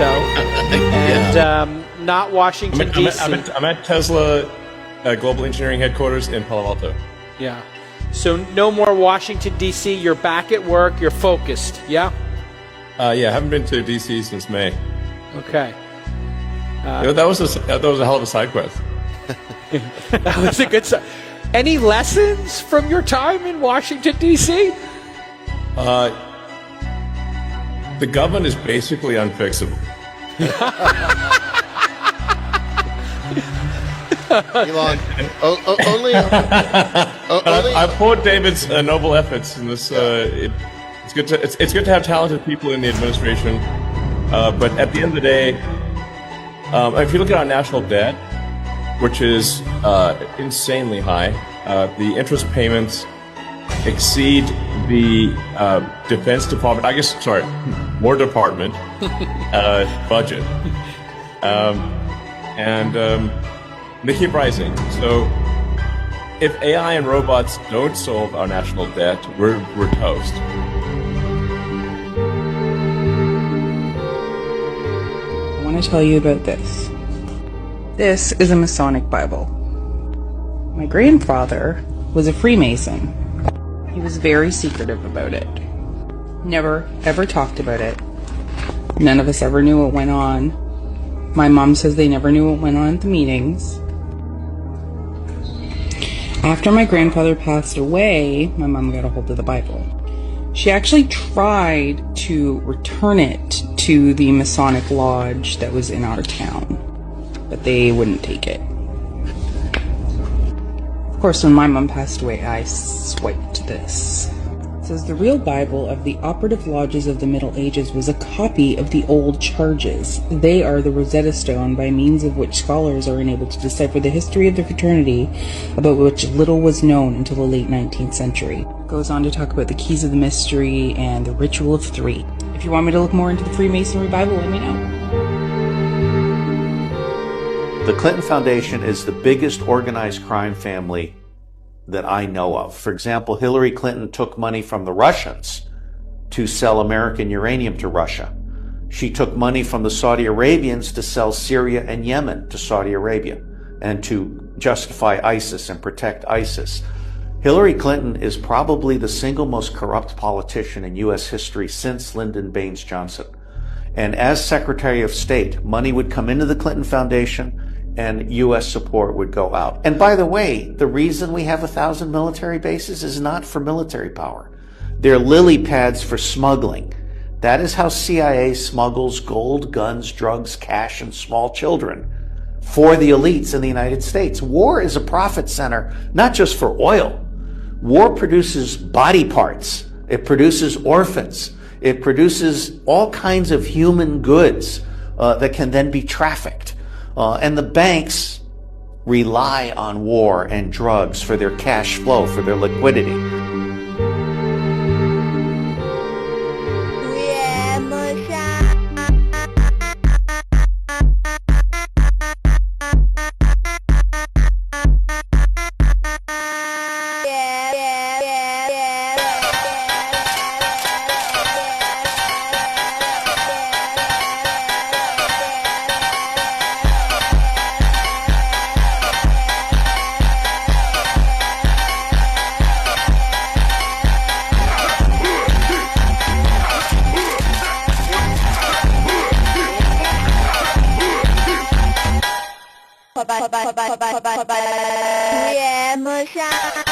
so, and not Washington, D.C. I'm at Tesla Global Engineering Headquarters in Palo Alto. Yeah. So no more Washington, D.C. You're back at work. You're focused. Yeah? I haven't been to D.C. since May. Okay. That was a hell of a side quest. That was a good side. Any lessons from your time in Washington, D.C.? The government is basically unfixable. Elon, only. I applaud David's noble efforts in this. It's good to have talented people in the administration, but at the end of the day, if you look at our national debt, which is insanely high, the interest payments exceed the Defense Department. War Department budget, and they keep rising. So if AI and robots don't solve our national debt, we're toast. I want to tell you about this. This is a Masonic Bible. My grandfather was a Freemason. He was very secretive about it. Never, ever talked about it. None of us ever knew what went on. My mom says they never knew what went on at the meetings. After my grandfather passed away, my mom got a hold of the Bible. She actually tried to return it to the Masonic Lodge that was in our town, but they wouldn't take it. Of course, when my mom passed away, I swiped this. It says the real Bible of the operative lodges of the Middle Ages was a copy of the old charges. They are the Rosetta Stone by means of which scholars are enabled to decipher the history of the fraternity, about which little was known until the late 19th century. It goes on to talk about the keys of the mystery and the ritual of three. If you want me to look more into the Freemasonry Bible, let me know. The Clinton Foundation is the biggest organized crime family that I know of. For example, Hillary Clinton took money from the Russians to sell American uranium to Russia. She took money from the Saudi Arabians to sell Syria and Yemen to Saudi Arabia and to justify ISIS and protect ISIS. Hillary Clinton is probably the single most corrupt politician in U.S. history since Lyndon Baines Johnson. And as Secretary of State, money would come into the Clinton Foundation and U.S. support would go out. And by the way, the reason we have 1,000 military bases is not for military power. They're lily pads for smuggling. That is how CIA smuggles gold, guns, drugs, cash, and small children for the elites in the United States. War is a profit center, not just for oil. War produces body parts. It produces orphans. It produces all kinds of human goods that can then be trafficked. And the banks rely on war and drugs for their cash flow, for their liquidity. Yeah,